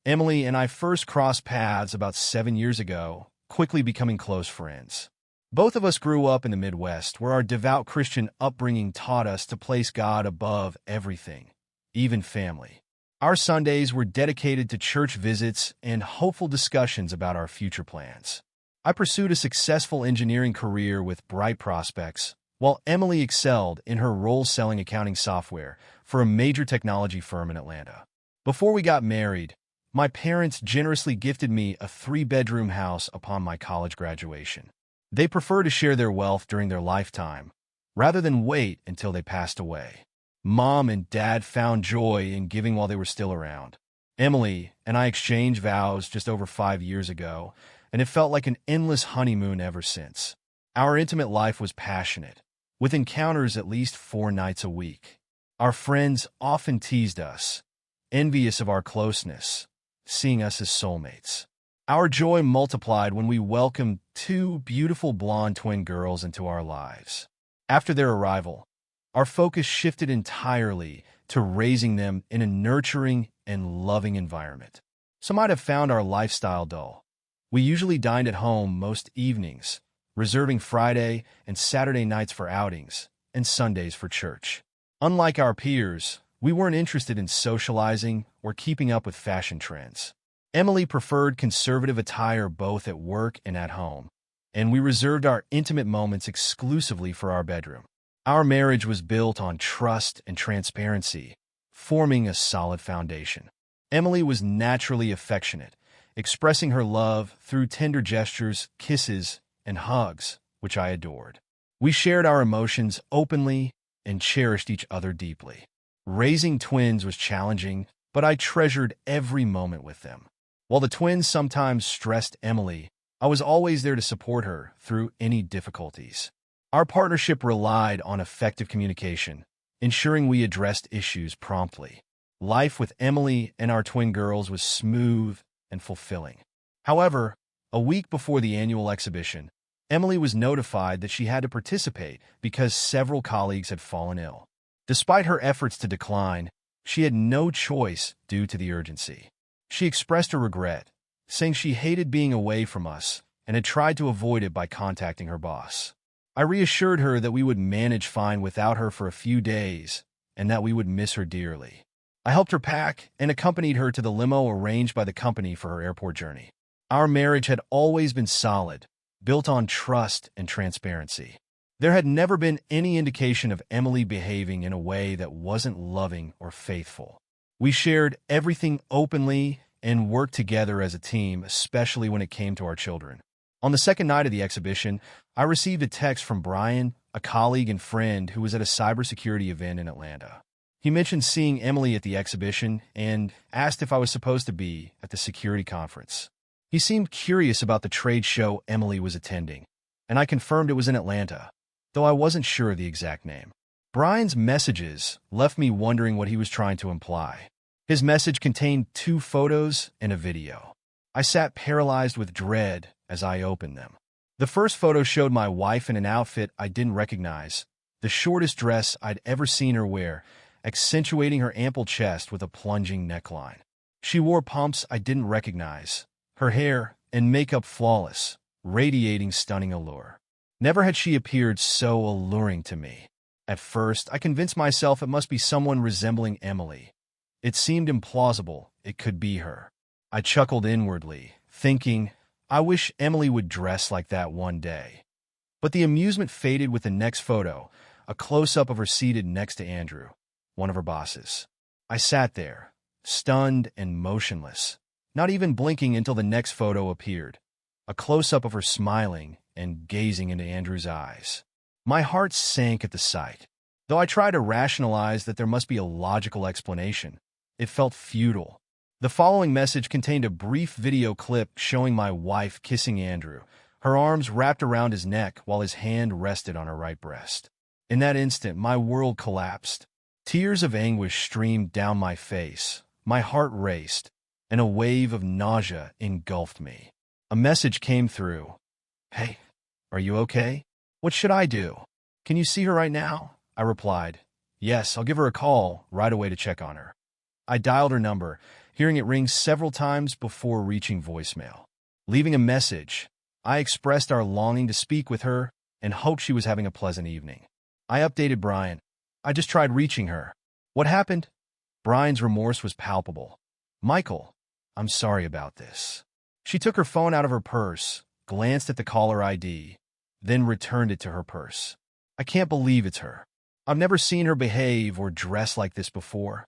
Emily and I first crossed paths about 7 years ago, quickly becoming close friends. Both of us grew up in the Midwest, where our devout Christian upbringing taught us to place God above everything, even family. Our Sundays were dedicated to church visits and hopeful discussions about our future plans. I pursued a successful engineering career with bright prospects, while Emily excelled in her role selling accounting software for a major technology firm in Atlanta. Before we got married, my parents generously gifted me a 3-bedroom house upon my college graduation. They prefer to share their wealth during their lifetime, rather than wait until they passed away. Mom and Dad found joy in giving while they were still around. Emily and I exchanged vows just over 5 years ago, and it felt like an endless honeymoon ever since. Our intimate life was passionate, with encounters at least 4 nights a week. Our friends often teased us, envious of our closeness, seeing us as soulmates. Our joy multiplied when we welcomed 2 beautiful blonde twin girls into our lives. After their arrival, our focus shifted entirely to raising them in a nurturing and loving environment. Some might have found our lifestyle dull. We usually dined at home most evenings, reserving Friday and Saturday nights for outings and Sundays for church. Unlike our peers, we weren't interested in socializing or keeping up with fashion trends. Emily preferred conservative attire both at work and at home, and we reserved our intimate moments exclusively for our bedroom. Our marriage was built on trust and transparency, forming a solid foundation. Emily was naturally affectionate, expressing her love through tender gestures, kisses, and hugs, which I adored. We shared our emotions openly and cherished each other deeply. Raising twins was challenging, but I treasured every moment with them. While the twins sometimes stressed Emily, I was always there to support her through any difficulties. Our partnership relied on effective communication, ensuring we addressed issues promptly. Life with Emily and our twin girls was smooth and fulfilling. However, a week before the annual exhibition, Emily was notified that she had to participate because several colleagues had fallen ill. Despite her efforts to decline, she had no choice due to the urgency. She expressed her regret, saying she hated being away from us and had tried to avoid it by contacting her boss. I reassured her that we would manage fine without her for a few days and that we would miss her dearly. I helped her pack and accompanied her to the limo arranged by the company for her airport journey. Our marriage had always been solid, built on trust and transparency. There had never been any indication of Emily behaving in a way that wasn't loving or faithful. We shared everything openly and worked together as a team, especially when it came to our children. On the second night of the exhibition, I received a text from Brian, a colleague and friend who was at a cybersecurity event in Atlanta. He mentioned seeing Emily at the exhibition and asked if I was supposed to be at the security conference. He seemed curious about the trade show Emily was attending, and I confirmed it was in Atlanta, though I wasn't sure of the exact name. Brian's messages left me wondering what he was trying to imply. His message contained 2 photos and a video. I sat paralyzed with dread as I opened them. The first photo showed my wife in an outfit I didn't recognize, the shortest dress I'd ever seen her wear, accentuating her ample chest with a plunging neckline. She wore pumps I didn't recognize, her hair and makeup flawless, radiating stunning allure. Never had she appeared so alluring to me. At first, I convinced myself it must be someone resembling Emily. It seemed implausible it could be her. I chuckled inwardly, thinking, I wish Emily would dress like that one day. But the amusement faded with the next photo, a close-up of her seated next to Andrew, one of her bosses. I sat there, stunned and motionless, not even blinking until the next photo appeared, a close-up of her smiling and gazing into Andrew's eyes. My heart sank at the sight. Though I tried to rationalize that there must be a logical explanation, it felt futile. The following message contained a brief video clip showing my wife kissing Andrew, her arms wrapped around his neck while his hand rested on her right breast. In that instant, my world collapsed. Tears of anguish streamed down my face, my heart raced, and a wave of nausea engulfed me. A message came through. Hey, are you okay? What should I do? Can you see her right now? I replied. Yes, I'll give her a call right away to check on her. I dialed her number, hearing it ring several times before reaching voicemail. Leaving a message, I expressed our longing to speak with her and hoped she was having a pleasant evening. I updated Brian. I just tried reaching her. What happened? Brian's remorse was palpable. Michael, I'm sorry about this. She took her phone out of her purse, glanced at the caller ID, then returned it to her purse. I can't believe it's her. I've never seen her behave or dress like this before.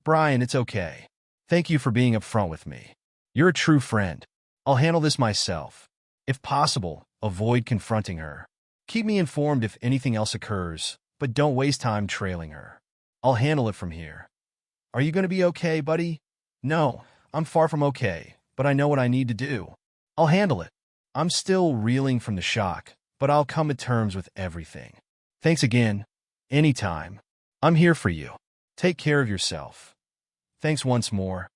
Brian, it's okay. Thank you for being upfront with me. You're a true friend. I'll handle this myself. If possible, avoid confronting her. Keep me informed if anything else occurs, but don't waste time trailing her. I'll handle it from here. Are you going to be okay, buddy? No, I'm far from okay, but I know what I need to do. I'll handle it. I'm still reeling from the shock, but I'll come to terms with everything. Thanks again. Anytime. I'm here for you. Take care of yourself. Thanks once more.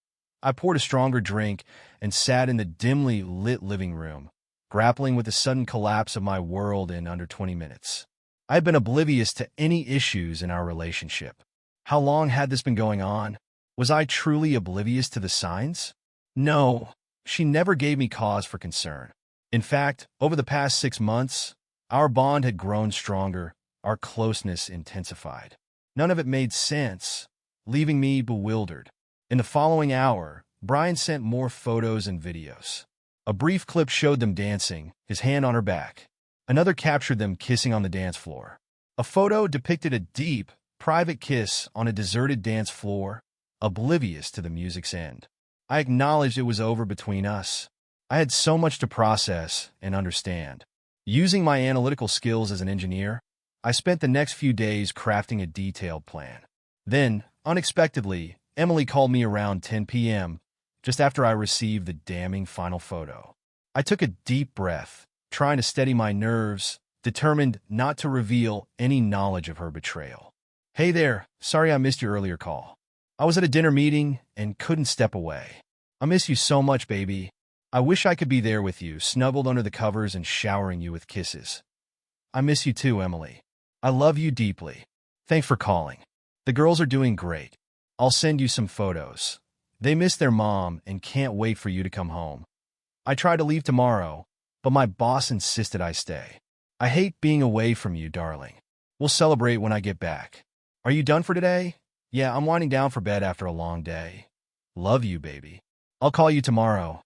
I poured a stronger drink and sat in the dimly lit living room, grappling with the sudden collapse of my world in under 20 minutes. I had been oblivious to any issues in our relationship. How long had this been going on? Was I truly oblivious to the signs? No, she never gave me cause for concern. In fact, over the past 6 months, our bond had grown stronger, our closeness intensified. None of it made sense, leaving me bewildered. In the following hour, Brian sent more photos and videos. A brief clip showed them dancing, his hand on her back. Another captured them kissing on the dance floor. A photo depicted a deep, private kiss on a deserted dance floor, oblivious to the music's end. I acknowledged it was over between us. I had so much to process and understand. Using my analytical skills as an engineer, I spent the next few days crafting a detailed plan. Then, unexpectedly, Emily called me around 10 p.m., just after I received the damning final photo. I took a deep breath, trying to steady my nerves, determined not to reveal any knowledge of her betrayal. Hey there, sorry I missed your earlier call. I was at a dinner meeting and couldn't step away. I miss you so much, baby. I wish I could be there with you, snuggled under the covers and showering you with kisses. I miss you too, Emily. I love you deeply. Thanks for calling. The girls are doing great. I'll send you some photos. They miss their mom and can't wait for you to come home. I tried to leave tomorrow, but my boss insisted I stay. I hate being away from you, darling. We'll celebrate when I get back. Are you done for today? Yeah, I'm winding down for bed after a long day. Love you, baby. I'll call you tomorrow.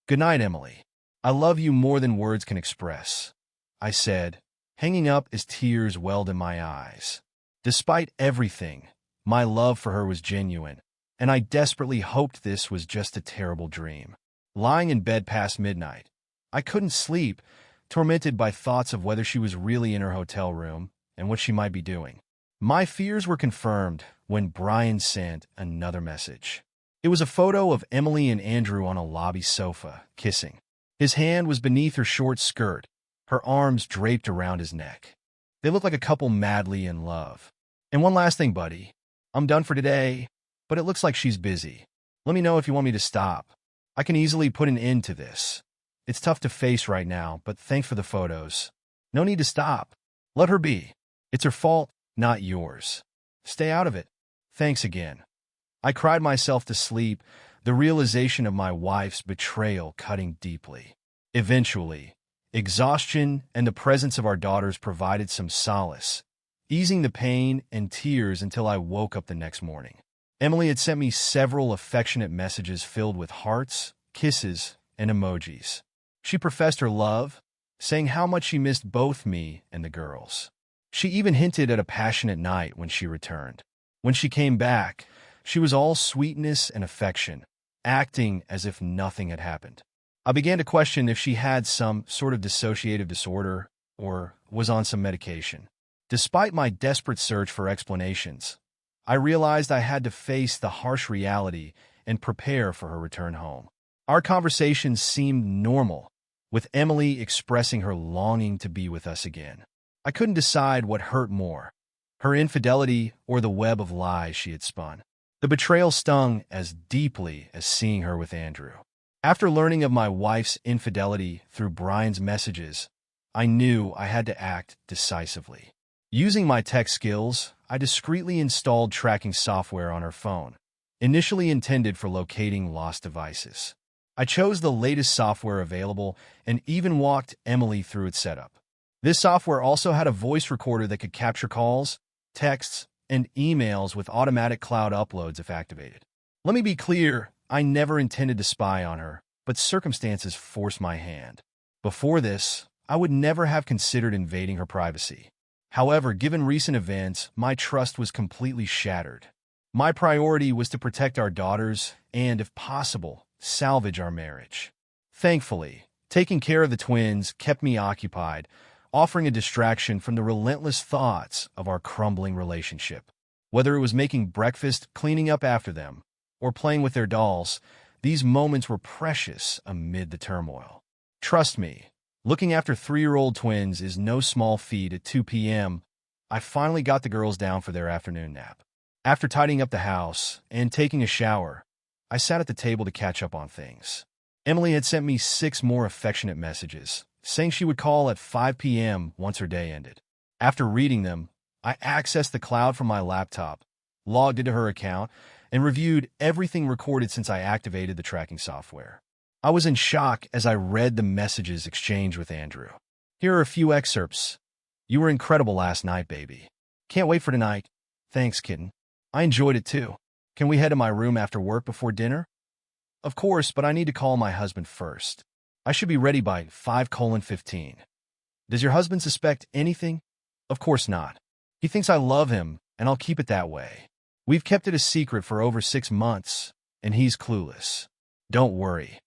Good night, Emily. I love you more than words can express, I said, hanging up as tears welled in my eyes. Despite everything, my love for her was genuine, and I desperately hoped this was just a terrible dream. Lying in bed past midnight, I couldn't sleep, tormented by thoughts of whether she was really in her hotel room and what she might be doing. My fears were confirmed when Brian sent another message. It was a photo of Emily and Andrew on a lobby sofa, kissing. His hand was beneath her short skirt, her arms draped around his neck. They looked like a couple madly in love. And one last thing, buddy. I'm done for today, but it looks like she's busy. Let me know if you want me to stop. I can easily put an end to this. It's tough to face right now, but thanks for the photos. No need to stop. Let her be. It's her fault, not yours. Stay out of it. Thanks again. I cried myself to sleep, the realization of my wife's betrayal cutting deeply. Eventually, exhaustion and the presence of our daughters provided some solace, easing the pain and tears until I woke up the next morning. Emily had sent me several affectionate messages filled with hearts, kisses, and emojis. She professed her love, saying how much she missed both me and the girls. She even hinted at a passionate night when she returned. When she came back, she was all sweetness and affection, acting as if nothing had happened. I began to question if she had some sort of dissociative disorder or was on some medication. Despite my desperate search for explanations, I realized I had to face the harsh reality and prepare for her return home. Our conversations seemed normal, with Emily expressing her longing to be with us again. I couldn't decide what hurt more, her infidelity or the web of lies she had spun. The betrayal stung as deeply as seeing her with Andrew. After learning of my wife's infidelity through Brian's messages, I knew I had to act decisively. Using my tech skills, I discreetly installed tracking software on her phone, initially intended for locating lost devices. I chose the latest software available and even walked Emily through its setup. This software also had a voice recorder that could capture calls, texts, and emails with automatic cloud uploads if activated. Let me be clear, I never intended to spy on her, but circumstances forced my hand. Before this, I would never have considered invading her privacy. However, given recent events, my trust was completely shattered. My priority was to protect our daughters and, if possible, salvage our marriage. Thankfully, taking care of the twins kept me occupied, offering a distraction from the relentless thoughts of our crumbling relationship. Whether it was making breakfast, cleaning up after them, or playing with their dolls, these moments were precious amid the turmoil. Trust me, looking after 3-year-old twins is no small feat. At 2 p.m., I finally got the girls down for their afternoon nap. After tidying up the house and taking a shower, I sat at the table to catch up on things. Emily had sent me 6 more affectionate messages, saying she would call at 5 p.m. once her day ended. After reading them, I accessed the cloud from my laptop, logged into her account, and reviewed everything recorded since I activated the tracking software. I was in shock as I read the messages exchanged with Andrew. Here are a few excerpts. "You were incredible last night, baby. Can't wait for tonight. Thanks, kitten. I enjoyed it too. Can we head to my room after work before dinner? Of course, but I need to call my husband first. I should be ready by 5:15. Does your husband suspect anything? Of course not. He thinks I love him, and I'll keep it that way. We've kept it a secret for over 6 months, and he's clueless. Don't worry."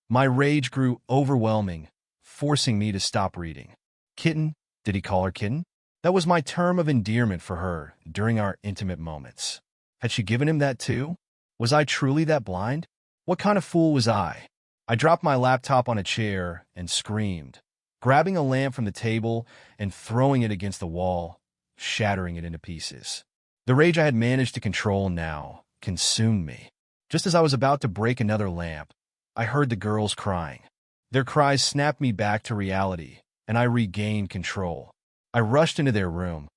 My rage grew overwhelming, forcing me to stop reading. Kitten? Did he call her kitten? That was my term of endearment for her during our intimate moments. Had she given him that too? Was I truly that blind? What kind of fool was I? I dropped my laptop on a chair and screamed, grabbing a lamp from the table and throwing it against the wall, shattering it into pieces. The rage I had managed to control now consumed me. Just as I was about to break another lamp, I heard the girls crying. Their cries snapped me back to reality, and I regained control. I rushed into their room,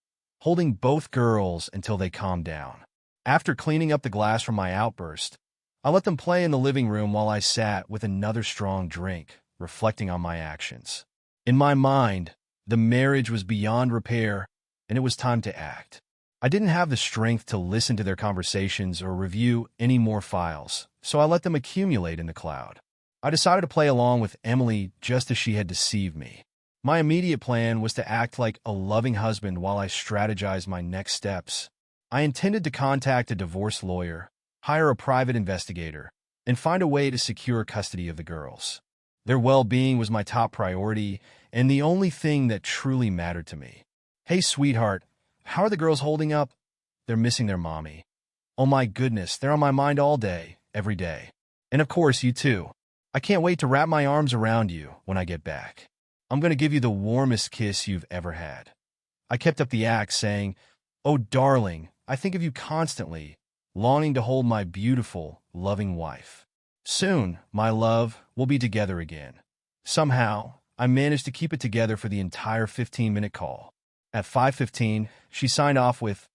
holding both girls until they calmed down. After cleaning up the glass from my outburst, I let them play in the living room while I sat with another strong drink, reflecting on my actions. In my mind, the marriage was beyond repair, and it was time to act. I didn't have the strength to listen to their conversations or review any more files, so I let them accumulate in the cloud. I decided to play along with Emily just as she had deceived me. My immediate plan was to act like a loving husband while I strategized my next steps. I intended to contact a divorce lawyer, hire a private investigator, and find a way to secure custody of the girls. Their well-being was my top priority and the only thing that truly mattered to me. Hey, sweetheart, how are the girls holding up? They're missing their mommy. Oh my goodness, they're on my mind all day, every day. And of course, you too. I can't wait to wrap my arms around you when I get back. I'm going to give you the warmest kiss you've ever had. I kept up the act, saying, "Oh, darling, I think of you constantly, longing to hold my beautiful, loving wife. Soon, my love, we'll be together again." Somehow, I managed to keep it together for the entire 15-minute call. At 5:15, she signed off with,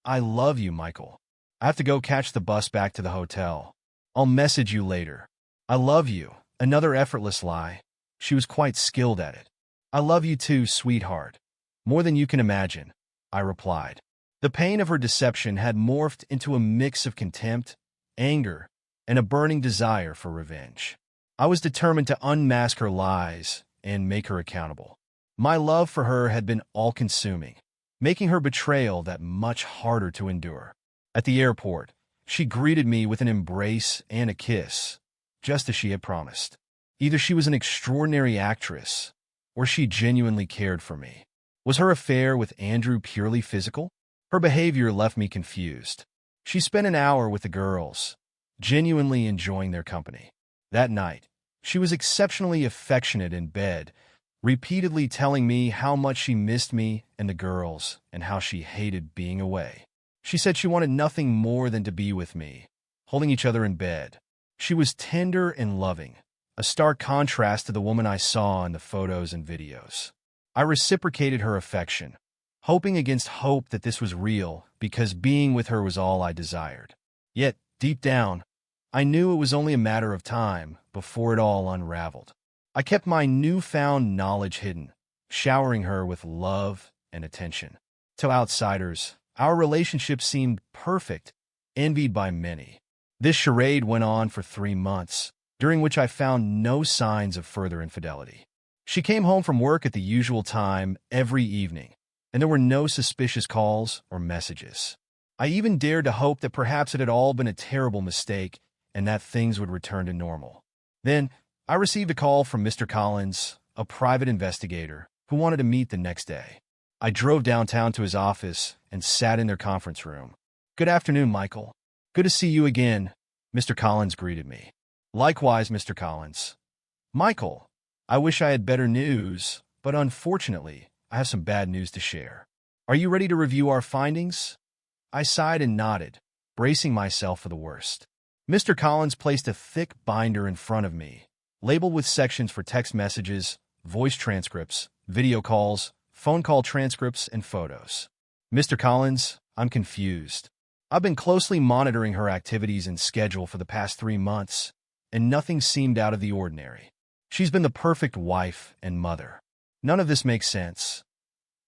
"I love you, Michael. I have to go catch the bus back to the hotel. I'll message you later. I love you." Another effortless lie. She was quite skilled at it. "I love you too, sweetheart. More than you can imagine," I replied. The pain of her deception had morphed into a mix of contempt, anger, and a burning desire for revenge. I was determined to unmask her lies and make her accountable. My love for her had been all-consuming, making her betrayal that much harder to endure. At the airport, she greeted me with an embrace and a kiss, just as she had promised. Either she was an extraordinary actress, or she genuinely cared for me. Was her affair with Andrew purely physical? Her behavior left me confused. She spent an hour with the girls, genuinely enjoying their company. That night, she was exceptionally affectionate in bed, repeatedly telling me how much she missed me and the girls and how she hated being away. She said she wanted nothing more than to be with me, holding each other in bed. She was tender and loving, a stark contrast to the woman I saw in the photos and videos. I reciprocated her affection, hoping against hope that this was real because being with her was all I desired. Yet, Deep down, I knew it was only a matter of time before it all unraveled. I kept my newfound knowledge hidden, showering her with love and attention. To outsiders, our relationship seemed perfect, envied by many. This charade went on for 3 months, during which I found no signs of further infidelity. She came home from work at the usual time every evening, and there were no suspicious calls or messages. I even dared to hope that perhaps it had all been a terrible mistake and that things would return to normal. Then, I received a call from Mr. Collins, a private investigator, who wanted to meet the next day. I drove downtown to his office and sat in their conference room. "Good afternoon, Michael. Good to see you again," Mr. Collins greeted me. "Likewise, Mr. Collins." "Michael, I wish I had better news, but unfortunately, I have some bad news to share. Are you ready to review our findings?" I sighed and nodded, bracing myself for the worst. Mr. Collins placed a thick binder in front of me, labeled with sections for text messages, voice transcripts, video calls, phone call transcripts, and photos. "Mr. Collins, I'm confused. I've been closely monitoring her activities and schedule for the past 3 months, and nothing seemed out of the ordinary. She's been the perfect wife and mother. None of this makes sense.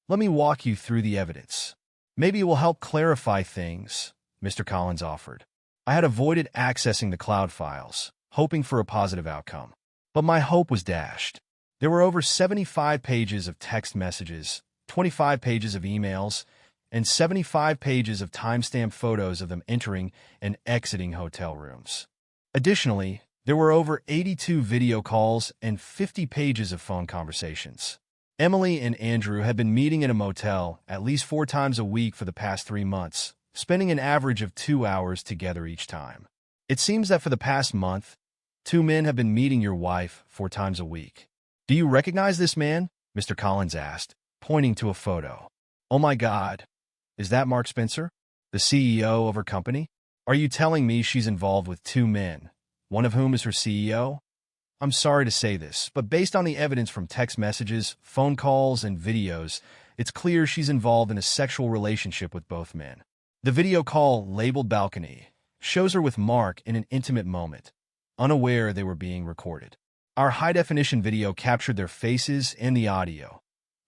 Let me walk you through the evidence. Maybe it will help clarify things," Mr. Collins offered. I had avoided accessing the cloud files, hoping for a positive outcome. But my hope was dashed. There were over 75 pages of text messages, 25 pages of emails, and 75 pages of timestamped photos of them entering and exiting hotel rooms. Additionally, there were over 82 video calls and 50 pages of phone conversations. Emily and Andrew had been meeting in a motel at least 4 times a week for the past 3 months, spending an average of 2 hours together each time. It seems that for the past month, 2 men have been meeting your wife 4 times a week. "Do you recognize this man?" Mr. Collins asked, pointing to a photo. "Oh my God, is that Mark Spencer, the CEO of her company? Are you telling me she's involved with 2 men, one of whom is her CEO? I'm sorry to say this, but based on the evidence from text messages, phone calls, and videos, it's clear she's involved in a sexual relationship with both men. The video call, labeled Balcony, shows her with Mark in an intimate moment, unaware they were being recorded. Our high-definition video captured their faces and the audio.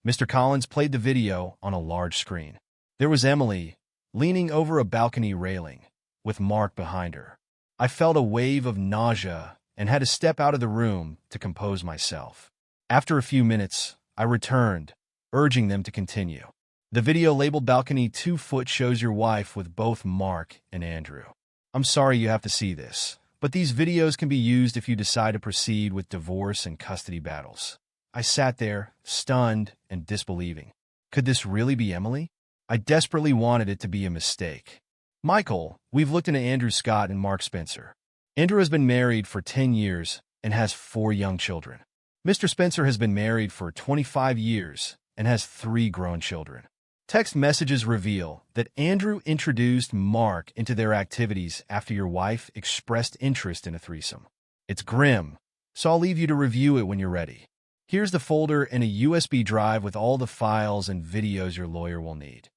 Mr. Collins played the video on a large screen. There was Emily, leaning over a balcony railing, with Mark behind her. I felt a wave of nausea and had to step out of the room to compose myself. After a few minutes, I returned, urging them to continue. The video labeled Balcony 2 shows your wife with both Mark and Andrew. I'm sorry you have to see this, but these videos can be used if you decide to proceed with divorce and custody battles. I sat there, stunned and disbelieving. Could this really be Emily? I desperately wanted it to be a mistake. "Michael, we've looked into Andrew Scott and Mark Spencer. Andrew has been married for 10 years and has 4 young children. Mr. Spencer has been married for 25 years and has 3 grown children. Text messages reveal that Andrew introduced Mark into their activities after your wife expressed interest in a threesome. It's grim, so I'll leave you to review it when you're ready. Here's the folder and a USB drive with all the files and videos your lawyer will need."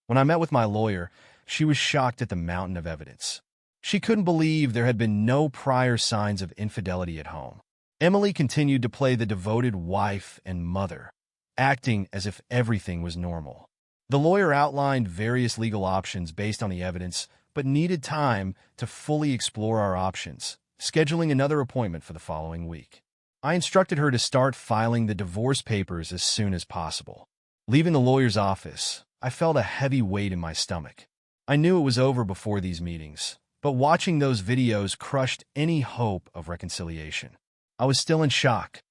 When I met with my lawyer, she was shocked at the mountain of evidence. She couldn't believe there had been no prior signs of infidelity at home. Emily continued to play the devoted wife and mother, acting as if everything was normal. The lawyer outlined various legal options based on the evidence, but needed time to fully explore our options, scheduling another appointment for the following week. I instructed her to start filing the divorce papers as soon as possible. Leaving the lawyer's office, I felt a heavy weight in my stomach. I knew it was over before these meetings, but watching those videos crushed any hope of reconciliation. I was still in shock.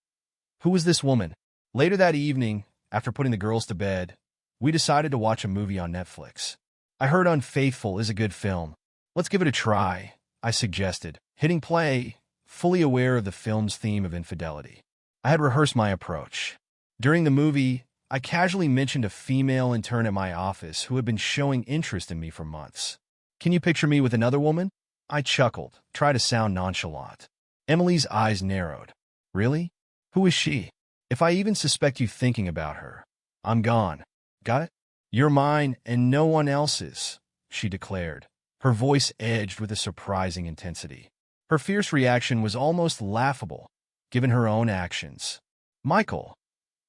Who was this woman? Later that evening, after putting the girls to bed, we decided to watch a movie on Netflix. I heard Unfaithful is a good film. Let's give it a try, I suggested, hitting play, fully aware of the film's theme of infidelity. I had rehearsed my approach. During the movie, I casually mentioned a female intern at my office who had been showing interest in me for months. "Can you picture me with another woman?" I chuckled, tried to sound nonchalant. Emily's eyes narrowed. "Really? Who is she? If I even suspect you thinking about her, I'm gone. Got it? You're mine and no one else's," she declared, Her voice edged with a surprising intensity. Her fierce reaction was almost laughable, given her own actions. Michael,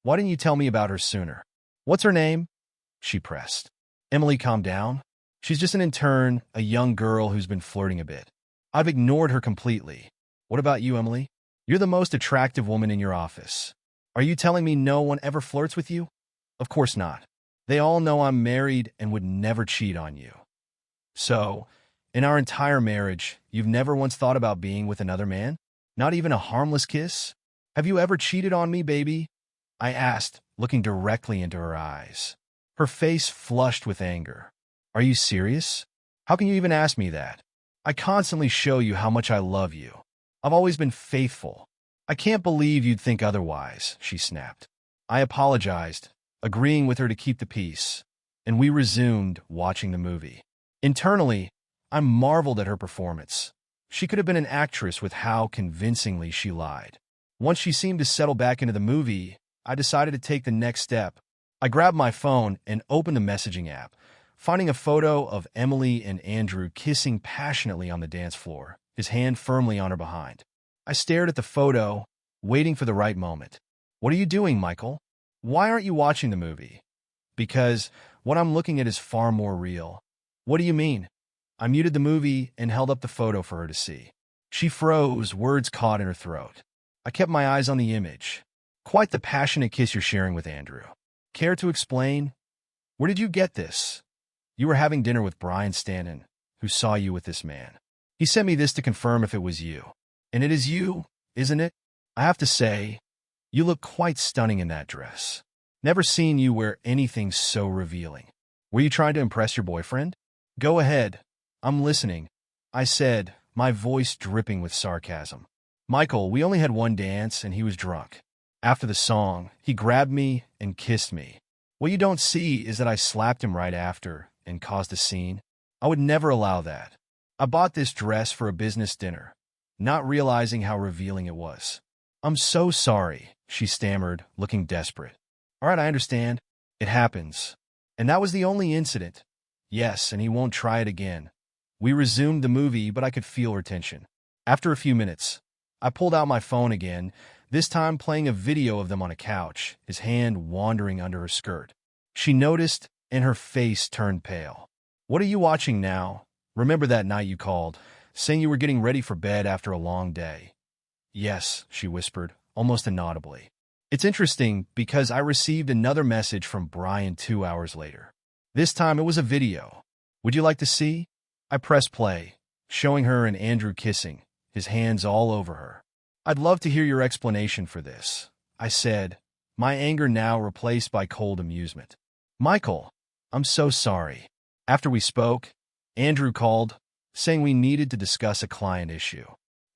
why didn't you tell me about her sooner? What's her name? She pressed. Emily, calm down. She's just an intern, a young girl who's been flirting a bit. I've ignored her completely. What about you, Emily? You're the most attractive woman in your office. Are you telling me no one ever flirts with you? Of course not. They all know I'm married and would never cheat on you. So, in our entire marriage, you've never once thought about being with another man? Not even a harmless kiss? Have you ever cheated on me, baby? I asked, looking directly into her eyes. Her face flushed with anger. Are you serious? How can you even ask me that? I constantly show you how much I love you. I've always been faithful. I can't believe you'd think otherwise, she snapped. I apologized, agreeing with her to keep the peace, and we resumed watching the movie. Internally, I marveled at her performance. She could have been an actress with how convincingly she lied. Once she seemed to settle back into the movie, I decided to take the next step. I grabbed my phone and opened the messaging app, finding a photo of Emily and Andrew kissing passionately on the dance floor, his hand firmly on her behind. I stared at the photo, waiting for the right moment. What are you doing, Michael? Why aren't you watching the movie? Because what I'm looking at is far more real. What do you mean? I muted the movie and held up the photo for her to see. She froze, words caught in her throat. I kept my eyes on the image. Quite the passionate kiss you're sharing with Andrew. Care to explain? Where did you get this? You were having dinner with Brian Stanton, who saw you with this man. He sent me this to confirm if it was you. And it is you, isn't it? I have to say, you look quite stunning in that dress. Never seen you wear anything so revealing. Were you trying to impress your boyfriend? Go ahead. I'm listening, I said, my voice dripping with sarcasm. Michael, we only had one dance and he was drunk. After the song, he grabbed me and kissed me. What you don't see is that I slapped him right after and caused a scene. I would never allow that. I bought this dress for a business dinner, not realizing how revealing it was. I'm so sorry, she stammered, looking desperate. All right, I understand. It happens. And that was the only incident. Yes, and he won't try it again. We resumed the movie, but I could feel her tension. After a few minutes, I pulled out my phone again, this time playing a video of them on a couch, his hand wandering under her skirt. She noticed, and her face turned pale. What are you watching now? Remember that night you called, saying you were getting ready for bed after a long day? Yes, she whispered, almost inaudibly. It's interesting because I received another message from Brian 2 hours later. This time it was a video. Would you like to see? I pressed play, showing her and Andrew kissing, his hands all over her. I'd love to hear your explanation for this, I said, my anger now replaced by cold amusement. Michael, I'm so sorry. After we spoke, Andrew called, saying we needed to discuss a client issue.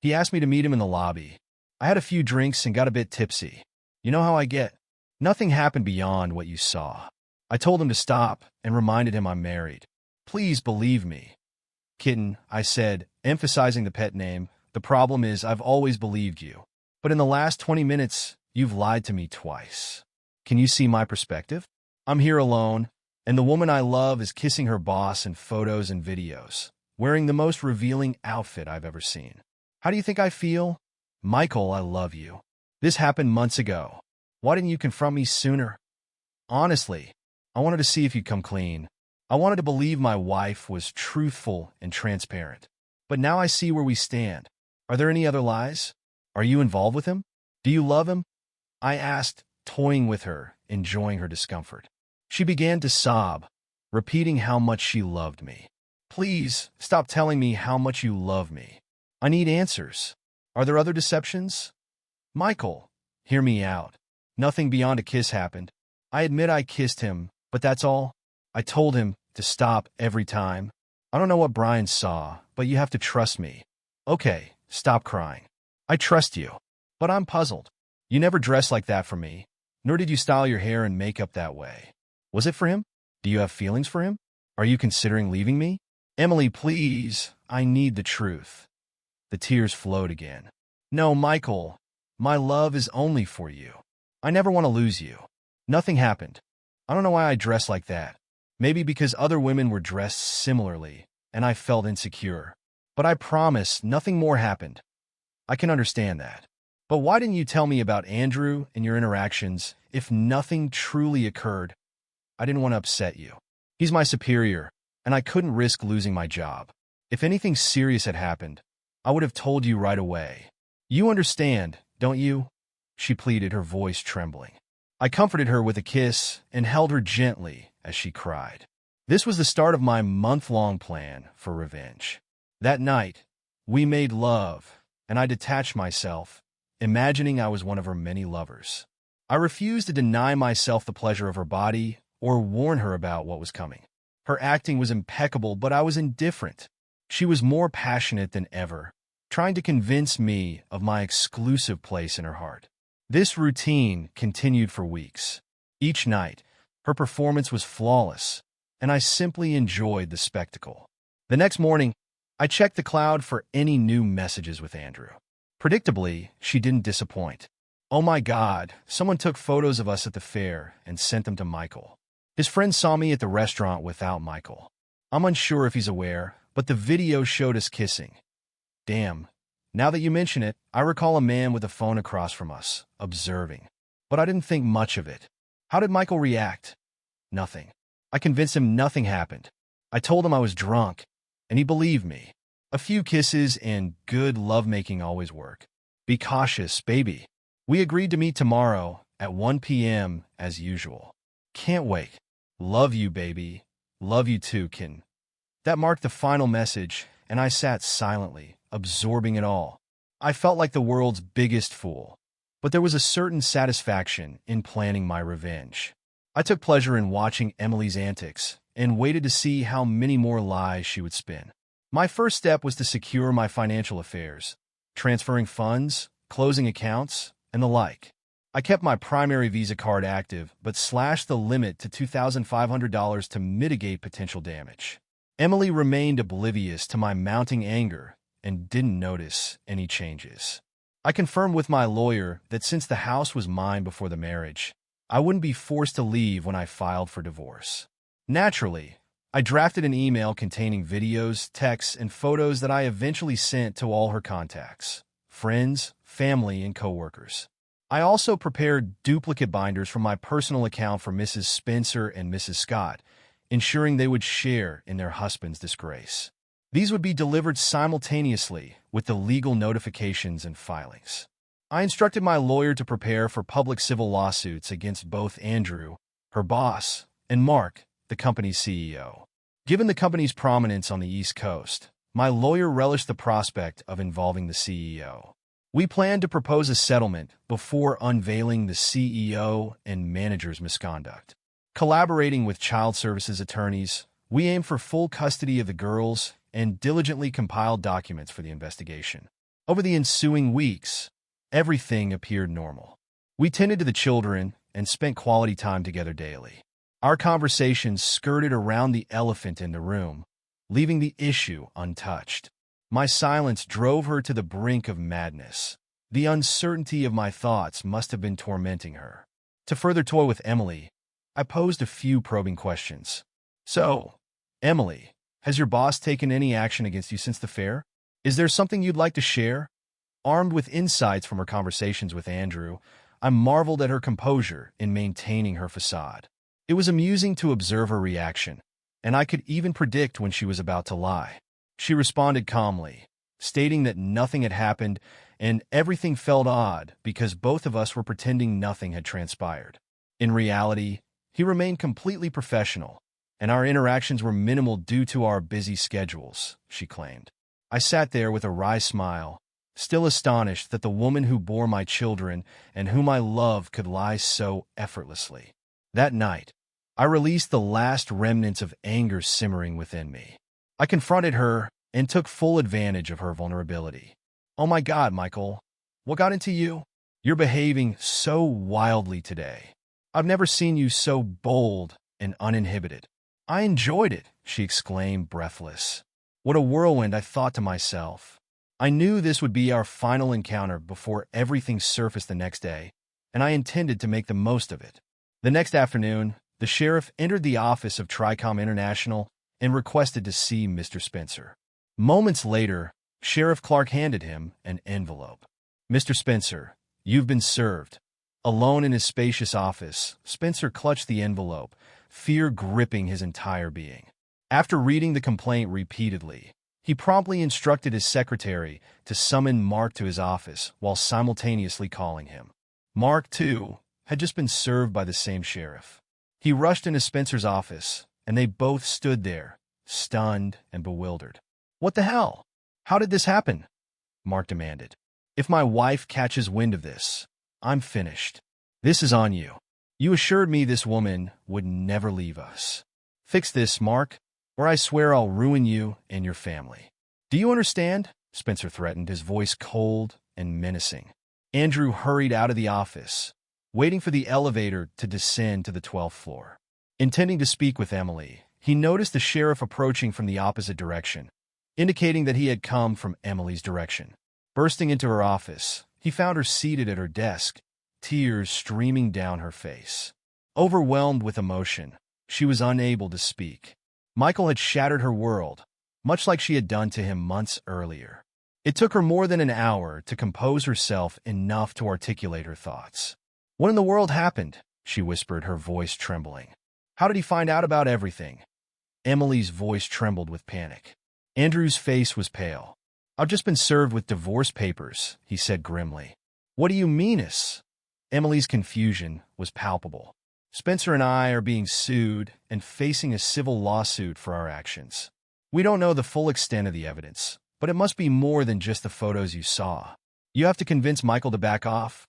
He asked me to meet him in the lobby. I had a few drinks and got a bit tipsy. You know how I get. Nothing happened beyond what you saw. I told him to stop and reminded him I'm married. Please believe me. Kitten, I said, emphasizing the pet name. The problem is I've always believed you. But in the last 20 minutes, you've lied to me twice. Can you see my perspective? I'm here alone, and the woman I love is kissing her boss in photos and videos, wearing the most revealing outfit I've ever seen. How do you think I feel? Michael, I love you. This happened months ago. Why didn't you confront me sooner? Honestly, I wanted to see if you'd come clean. I wanted to believe my wife was truthful and transparent. But now I see where we stand. Are there any other lies? Are you involved with him? Do you love him? I asked, toying with her, enjoying her discomfort. She began to sob, repeating how much she loved me. Please, stop telling me how much you love me. I need answers. Are there other deceptions? Michael, hear me out. Nothing beyond a kiss happened. I admit I kissed him, but that's all. I told him to stop every time. I don't know what Brian saw, but you have to trust me. Okay, stop crying. I trust you. But I'm puzzled. You never dressed like that for me, nor did you style your hair and makeup that way. Was it for him? Do you have feelings for him? Are you considering leaving me? Emily, please, I need the truth. The tears flowed again. No, Michael, my love is only for you. I never want to lose you. Nothing happened. I don't know why I dressed like that. Maybe because other women were dressed similarly, and I felt insecure. But I promise nothing more happened. I can understand that. But why didn't you tell me about Andrew and your interactions if nothing truly occurred? I didn't want to upset you. He's my superior, and I couldn't risk losing my job. If anything serious had happened, I would have told you right away. You understand, don't you? She pleaded, her voice trembling. I comforted her with a kiss and held her gently as she cried. This was the start of my month-long plan for revenge. That night, we made love, and I detached myself, imagining I was one of her many lovers. I refused to deny myself the pleasure of her body or warn her about what was coming. Her acting was impeccable, but I was indifferent. She was more passionate than ever, trying to convince me of my exclusive place in her heart. This routine continued for weeks. Each night, her performance was flawless, and I simply enjoyed the spectacle. The next morning, I checked the cloud for any new messages with Andrew. Predictably, she didn't disappoint. Oh my God, someone took photos of us at the fair and sent them to Michael. His friend saw me at the restaurant without Michael. I'm unsure if he's aware, but the video showed us kissing. Damn. Now that you mention it, I recall a man with a phone across from us, observing. But I didn't think much of it. How did Michael react? Nothing. I convinced him nothing happened. I told him I was drunk, and he believed me. A few kisses and good lovemaking always work. Be cautious, baby. We agreed to meet tomorrow at 1 p.m. as usual. Can't wait. Love you, baby. Love you too, Ken. That marked the final message, and I sat silently, absorbing it all. I felt like the world's biggest fool, but there was a certain satisfaction in planning my revenge. I took pleasure in watching Emily's antics and waited to see how many more lies she would spin. My first step was to secure my financial affairs, transferring funds, closing accounts, and the like. I kept my primary Visa card active, but slashed the limit to $2,500 to mitigate potential damage. Emily remained oblivious to my mounting anger and didn't notice any changes. I confirmed with my lawyer that since the house was mine before the marriage, I wouldn't be forced to leave when I filed for divorce. Naturally, I drafted an email containing videos, texts, and photos that I eventually sent to all her contacts, friends, family, and coworkers. I also prepared duplicate binders from my personal account for Mrs. Spencer and Mrs. Scott, ensuring they would share in their husband's disgrace. These would be delivered simultaneously with the legal notifications and filings. I instructed my lawyer to prepare for public civil lawsuits against both Andrew, her boss, and Mark, the company's CEO. Given the company's prominence on the East Coast, my lawyer relished the prospect of involving the CEO. We planned to propose a settlement before unveiling the CEO and manager's misconduct. Collaborating with child services attorneys, we aimed for full custody of the girls and diligently compiled documents for the investigation. Over the ensuing weeks, everything appeared normal. We tended to the children and spent quality time together daily. Our conversations skirted around the elephant in the room, leaving the issue untouched. My silence drove her to the brink of madness. The uncertainty of my thoughts must have been tormenting her. To further toy with Emily, I posed a few probing questions. So, Emily, has your boss taken any action against you since the fair? Is there something you'd like to share? Armed with insights from her conversations with Andrew, I marveled at her composure in maintaining her facade. It was amusing to observe her reaction, and I could even predict when she was about to lie. She responded calmly, stating that nothing had happened and everything felt odd because both of us were pretending nothing had transpired. In reality, he remained completely professional, and our interactions were minimal due to our busy schedules, she claimed. I sat there with a wry smile, still astonished that the woman who bore my children and whom I loved could lie so effortlessly. That night, I released the last remnants of anger simmering within me. I confronted her and took full advantage of her vulnerability. Oh my God, Michael, what got into you? You're behaving so wildly today. I've never seen you so bold and uninhibited. I enjoyed it, she exclaimed, breathless. What a whirlwind, I thought to myself. I knew this would be our final encounter before everything surfaced the next day, and I intended to make the most of it. The next afternoon, the sheriff entered the office of Tricom International and requested to see Mr. Spencer. Moments later, Sheriff Clark handed him an envelope. "Mr. Spencer, you've been served." Alone in his spacious office, Spencer clutched the envelope, fear gripping his entire being. After reading the complaint repeatedly, he promptly instructed his secretary to summon Mark to his office while simultaneously calling him. Mark, too, had just been served by the same sheriff. He rushed into Spencer's office, and they both stood there, stunned and bewildered. "What the hell? How did this happen?" Mark demanded. "If my wife catches wind of this, I'm finished. This is on you. You assured me this woman would never leave us. Fix this, Mark, or I swear I'll ruin you and your family." "Do you understand?" Spencer threatened, his voice cold and menacing. Andrew hurried out of the office, waiting for the elevator to descend to the 12th floor. Intending to speak with Emily, he noticed the sheriff approaching from the opposite direction, indicating that he had come from Emily's direction. Bursting into her office, he found her seated at her desk, tears streaming down her face. Overwhelmed with emotion, she was unable to speak. Michael had shattered her world, much like she had done to him months earlier. It took her more than an hour to compose herself enough to articulate her thoughts. "What in the world happened?" she whispered, her voice trembling. "How did he find out about everything?" Emily's voice trembled with panic. Andrew's face was pale. "I've just been served with divorce papers," he said grimly. "What do you mean, Miss?" Emily's confusion was palpable. "Spencer and I are being sued and facing a civil lawsuit for our actions. We don't know the full extent of the evidence, but it must be more than just the photos you saw. You have to convince Michael to back off,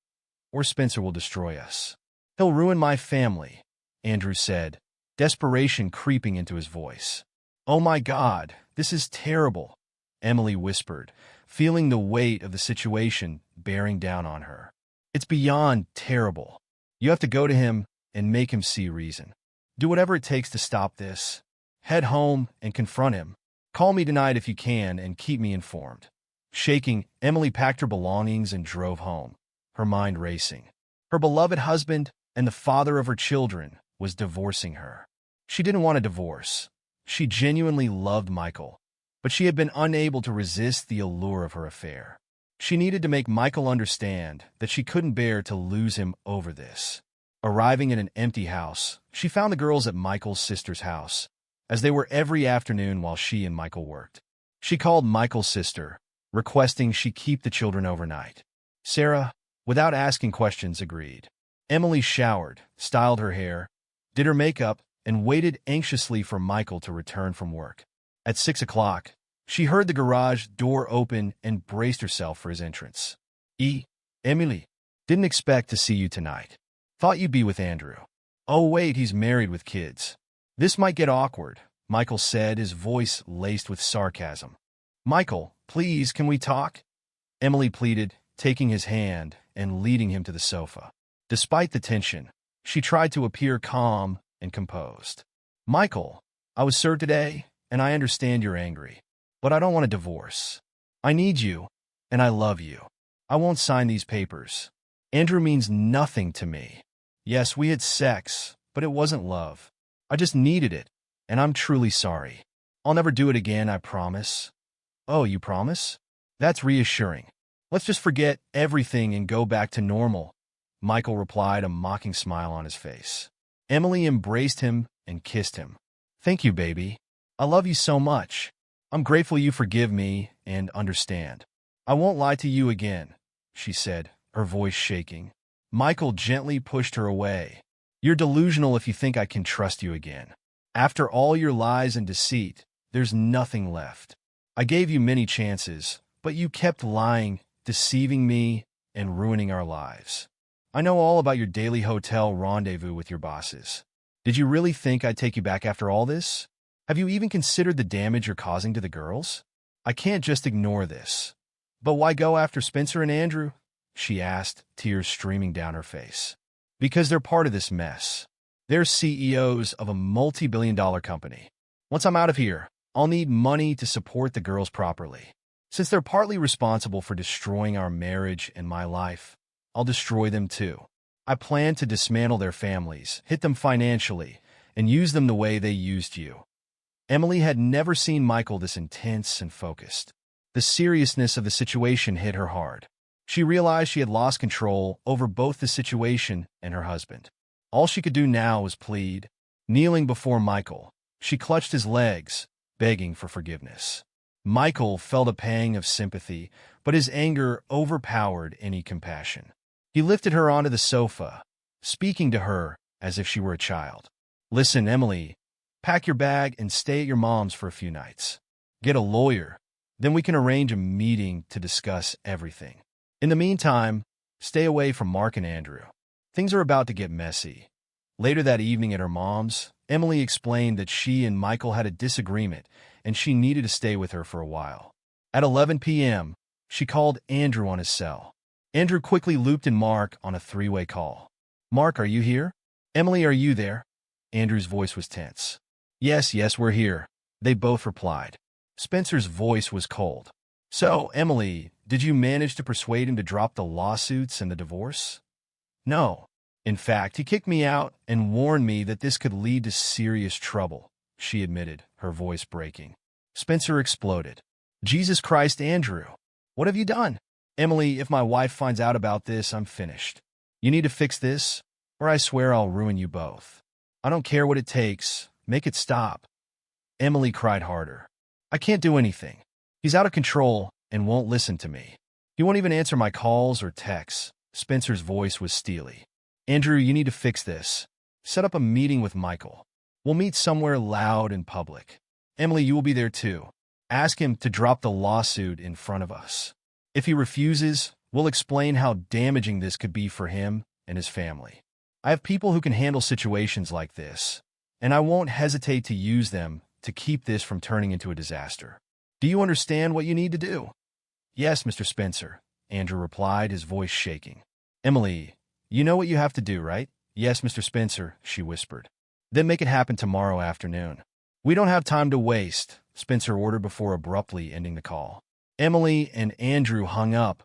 or Spencer will destroy us. He'll ruin my family," Andrew said, desperation creeping into his voice. "Oh my God, this is terrible," Emily whispered, feeling the weight of the situation bearing down on her. "It's beyond terrible. You have to go to him and make him see reason. Do whatever it takes to stop this. Head home and confront him. Call me tonight if you can and keep me informed." Shaking, Emily packed her belongings and drove home, her mind racing. Her beloved husband and the father of her children was divorcing her. She didn't want a divorce. She genuinely loved Michael, but she had been unable to resist the allure of her affair. She needed to make Michael understand that she couldn't bear to lose him over this. Arriving in an empty house, she found the girls at Michael's sister's house, as they were every afternoon while she and Michael worked. She called Michael's sister, requesting she keep the children overnight. Sarah, without asking questions, agreed. Emily showered, styled her hair, did her makeup, and waited anxiously for Michael to return from work. At 6 o'clock, she heard the garage door open and braced herself for his entrance. Emily, didn't expect to see you tonight. Thought you'd be with Andrew." "Oh wait, he's married with kids. This might get awkward," Michael said, his voice laced with sarcasm. "Michael, please, can we talk?" Emily pleaded, taking his hand and leading him to the sofa. Despite the tension, she tried to appear calm and composed. "Michael, I was served today, and I understand you're angry, but I don't want a divorce. I need you, and I love you. I won't sign these papers. Andrew means nothing to me. Yes, we had sex, but it wasn't love. I just needed it, and I'm truly sorry. I'll never do it again, I promise." "Oh, you promise? That's reassuring. Let's just forget everything and go back to normal," Michael replied, a mocking smile on his face. Emily embraced him and kissed him. "Thank you, baby. I love you so much. I'm grateful you forgive me and understand. I won't lie to you again," she said, her voice shaking. Michael gently pushed her away. "You're delusional if you think I can trust you again. After all your lies and deceit, there's nothing left. I gave you many chances, but you kept lying, deceiving me, and ruining our lives. I know all about your daily hotel rendezvous with your bosses. Did you really think I'd take you back after all this? Have you even considered the damage you're causing to the girls? I can't just ignore this." "But why go after Spencer and Andrew?" she asked, tears streaming down her face. "Because they're part of this mess. They're CEOs of a multi-billion-dollar company. Once I'm out of here, I'll need money to support the girls properly. Since they're partly responsible for destroying our marriage and my life, I'll destroy them too. I plan to dismantle their families, hit them financially, and use them the way they used you." Emily had never seen Michael this intense and focused. The seriousness of the situation hit her hard. She realized she had lost control over both the situation and her husband. All she could do now was plead. Kneeling before Michael, she clutched his legs, begging for forgiveness. Michael felt a pang of sympathy, but his anger overpowered any compassion. He lifted her onto the sofa, speaking to her as if she were a child. "Listen, Emily, pack your bag and stay at your mom's for a few nights. Get a lawyer, then we can arrange a meeting to discuss everything. In the meantime, stay away from Mark and Andrew. Things are about to get messy." Later that evening at her mom's, Emily explained that she and Michael had a disagreement and she needed to stay with her for a while. At 11 p.m., she called Andrew on his cell. Andrew quickly looped in Mark on a three-way call. "Mark, are you here? Emily, are you there?" Andrew's voice was tense. Yes, we're here," they both replied. Spencer's voice was cold. "So, Emily, did you manage to persuade him to drop the lawsuits and the divorce?" "No. In fact, he kicked me out and warned me that this could lead to serious trouble," she admitted, her voice breaking. Spencer exploded. "Jesus Christ, Andrew, what have you done?" "Emily, if my wife finds out about this, I'm finished. You need to fix this, or I swear I'll ruin you both. I don't care what it takes. Make it stop." Emily cried harder. "I can't do anything. He's out of control and won't listen to me. He won't even answer my calls or texts." Spencer's voice was steely. "Andrew, you need to fix this. Set up a meeting with Michael. We'll meet somewhere loud and public. Emily, you will be there too. Ask him to drop the lawsuit in front of us. If he refuses, we'll explain how damaging this could be for him and his family. I have people who can handle situations like this, and I won't hesitate to use them to keep this from turning into a disaster. Do you understand what you need to do?" "Yes, Mr. Spencer," Andrew replied, his voice shaking. "Emily, you know what you have to do, right?" "Yes, Mr. Spencer," she whispered. "Then make it happen tomorrow afternoon." "We don't have time to waste," Spencer ordered before abruptly ending the call. Emily and Andrew hung up,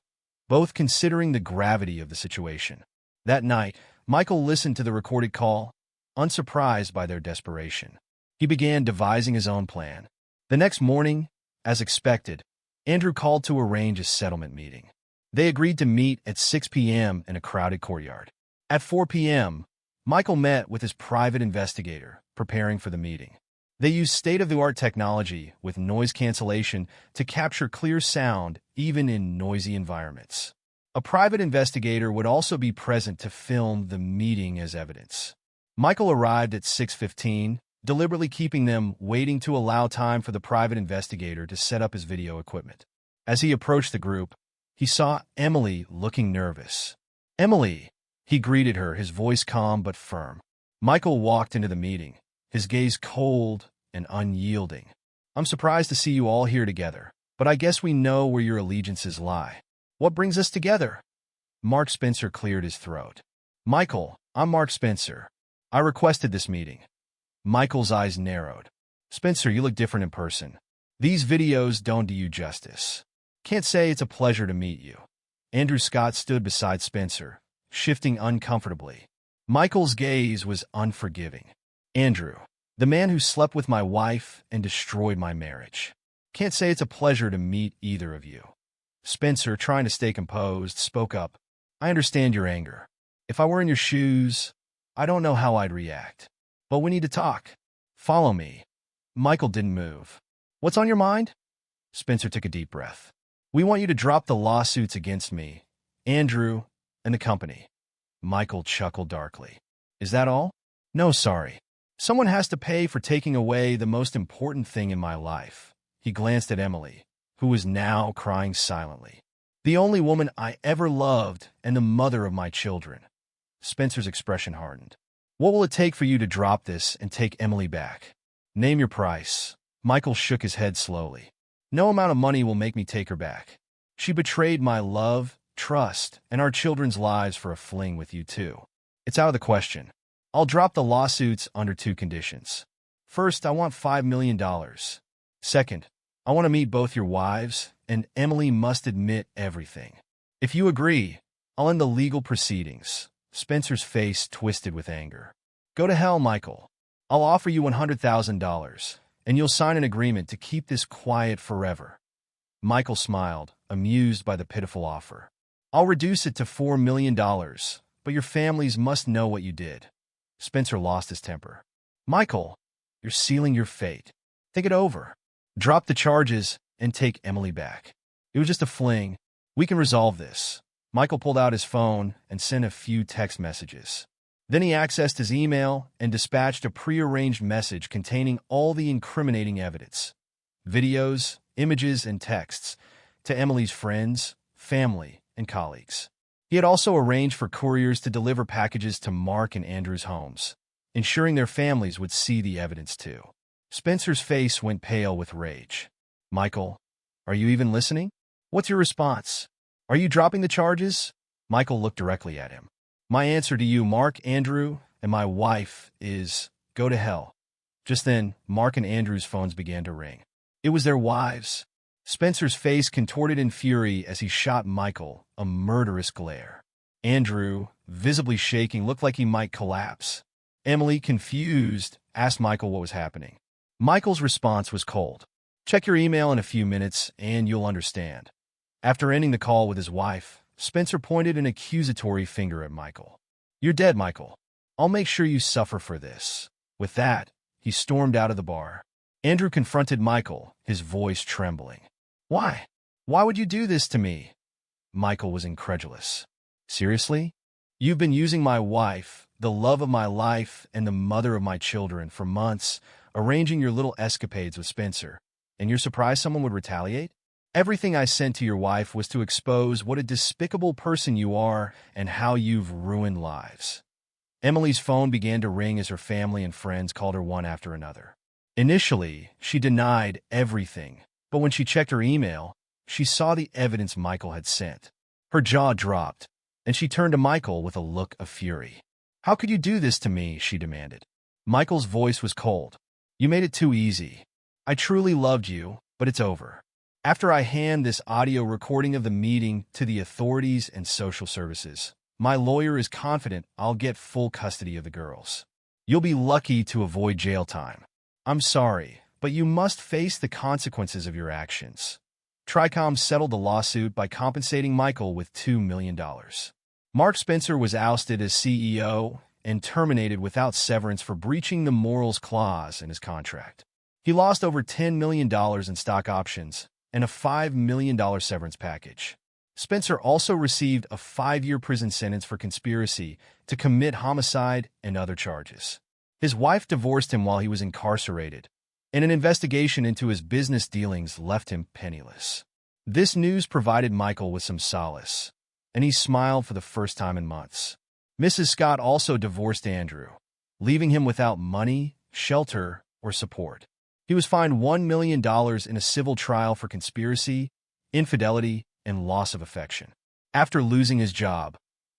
both considering the gravity of the situation. That night, Michael listened to the recorded call, unsurprised by their desperation. He began devising his own plan. The next morning, as expected, Andrew called to arrange a settlement meeting. They agreed to meet at 6 p.m. in a crowded courtyard. At 4 p.m., Michael met with his private investigator, preparing for the meeting. They used state-of-the-art technology with noise cancellation to capture clear sound even in noisy environments. A private investigator would also be present to film the meeting as evidence. Michael arrived at 6:15, deliberately keeping them waiting to allow time for the private investigator to set up his video equipment. As he approached the group, he saw Emily looking nervous. "Emily," he greeted her, his voice calm but firm. Michael walked into the meeting, his gaze cold and unyielding. "I'm surprised to see you all here together, but I guess we know where your allegiances lie. What brings us together?" Mark Spencer cleared his throat. "Michael, I'm Mark Spencer. I requested this meeting." Michael's eyes narrowed. "Spencer, you look different in person. These videos don't do you justice. Can't say it's a pleasure to meet you." Andrew Scott stood beside Spencer, shifting uncomfortably. Michael's gaze was unforgiving. "Andrew, the man who slept with my wife and destroyed my marriage. Can't say it's a pleasure to meet either of you." Spencer, trying to stay composed, spoke up. "I understand your anger. If I were in your shoes, I don't know how I'd react. But we need to talk. Follow me." Michael didn't move. "What's on your mind?" Spencer took a deep breath. "We want you to drop the lawsuits against me, Andrew, and the company." Michael chuckled darkly. "Is that all?" "No, sorry. Someone has to pay for taking away the most important thing in my life." He glanced at Emily, who was now crying silently. "The only woman I ever loved and the mother of my children." Spencer's expression hardened. "What will it take for you to drop this and take Emily back?" "Name your price." Michael shook his head slowly. "No amount of money will make me take her back. She betrayed my love, trust, and our children's lives for a fling with you too. It's out of the question. I'll drop the lawsuits under two conditions. First, I want $5 million. Second, I want to meet both your wives, and Emily must admit everything. If you agree, I'll end the legal proceedings." Spencer's face twisted with anger. "Go to hell, Michael. I'll offer you $100,000. and you'll sign an agreement to keep this quiet forever." Michael smiled, amused by the pitiful offer. "I'll reduce it to $4 million, but your families must know what you did." Spencer lost his temper. "Michael, you're sealing your fate. Think it over. Drop the charges and take Emily back. It was just a fling. We can resolve this." Michael pulled out his phone and sent a few text messages. Then he accessed his email and dispatched a prearranged message containing all the incriminating evidence, videos, images, and texts, to Emily's friends, family, and colleagues. He had also arranged for couriers to deliver packages to Mark and Andrew's homes, ensuring their families would see the evidence too. Spencer's face went pale with rage. "Michael, are you even listening? What's your response? Are you dropping the charges?" Michael looked directly at him. "My answer to you, Mark, Andrew, and my wife is go to hell." Just then, Mark and Andrew's phones began to ring. It was their wives. Spencer's face contorted in fury as he shot Michael a murderous glare. Andrew, visibly shaking, looked like he might collapse. Emily, confused, asked Michael what was happening. Michael's response was cold. "Check your email in a few minutes and you'll understand." After ending the call with his wife, Spencer pointed an accusatory finger at Michael. "You're dead, Michael. I'll make sure you suffer for this." With that, he stormed out of the bar. Andrew confronted Michael, his voice trembling. "Why? Why would you do this to me?" Michael was incredulous. "Seriously? You've been using my wife, the love of my life, and the mother of my children for months, arranging your little escapades with Spencer, and you're surprised someone would retaliate? Everything I sent to your wife was to expose what a despicable person you are and how you've ruined lives." Emily's phone began to ring as her family and friends called her one after another. Initially, she denied everything, but when she checked her email, she saw the evidence Michael had sent. Her jaw dropped, and she turned to Michael with a look of fury. "How could you do this to me?" she demanded. Michael's voice was cold. "You made it too easy. I truly loved you, but it's over. After I hand this audio recording of the meeting to the authorities and social services, my lawyer is confident I'll get full custody of the girls. You'll be lucky to avoid jail time. I'm sorry, but you must face the consequences of your actions." Tricom settled the lawsuit by compensating Michael with $2 million. Mark Spencer was ousted as CEO and terminated without severance for breaching the morals clause in his contract. He lost over $10 million in stock options and a $5 million severance package. Spencer also received a 5-year prison sentence for conspiracy to commit homicide and other charges. His wife divorced him while he was incarcerated, and an investigation into his business dealings left him penniless. This news provided Michael with some solace, and he smiled for the first time in months. Mrs. Scott also divorced Andrew, leaving him without money, shelter, or support. He was fined $1 million in a civil trial for conspiracy, infidelity, and loss of affection. After losing his job,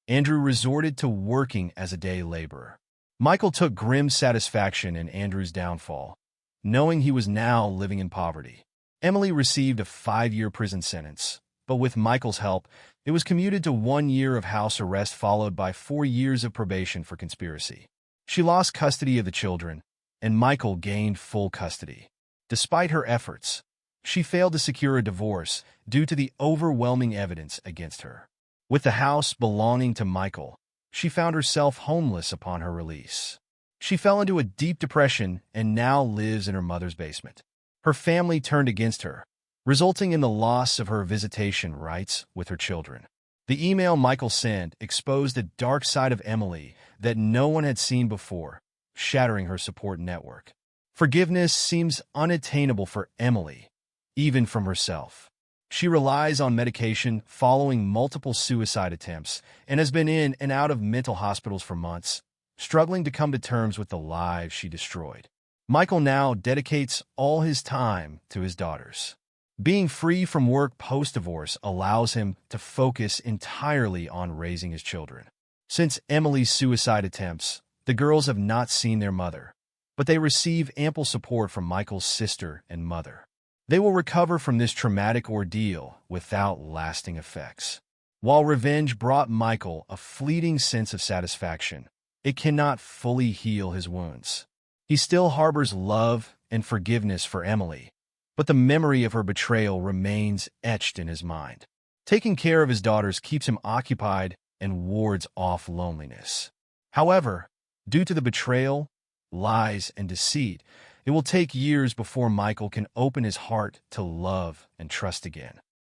Andrew resorted to working as a day laborer. Michael took grim satisfaction in Andrew's downfall, knowing he was now living in poverty. Emily received a 5-year prison sentence, but with Michael's help, it was commuted to 1 year of house arrest followed by 4 years of probation for conspiracy. She lost custody of the children, and Michael gained full custody. Despite her efforts, she failed to secure a divorce due to the overwhelming evidence against her. With the house belonging to Michael, she found herself homeless upon her release. She fell into a deep depression and now lives in her mother's basement. Her family turned against her, resulting in the loss of her visitation rights with her children. The email Michael sent exposed a dark side of Emily that no one had seen before, shattering her support network. Forgiveness seems unattainable for Emily, even from herself. She relies on medication following multiple suicide attempts and has been in and out of mental hospitals for months, struggling to come to terms with the lives she destroyed. Michael now dedicates all his time to his daughters. Being free from work post-divorce allows him to focus entirely on raising his children. Since Emily's suicide attempts, the girls have not seen their mother, but they receive ample support from Michael's sister and mother. They will recover from this traumatic ordeal without lasting effects. While revenge brought Michael a fleeting sense of satisfaction, it cannot fully heal his wounds. He still harbors love and forgiveness for Emily, but the memory of her betrayal remains etched in his mind. Taking care of his daughters keeps him occupied and wards off loneliness. However, due to the betrayal, lies, and deceit, it will take years before Michael can open his heart to love and trust again.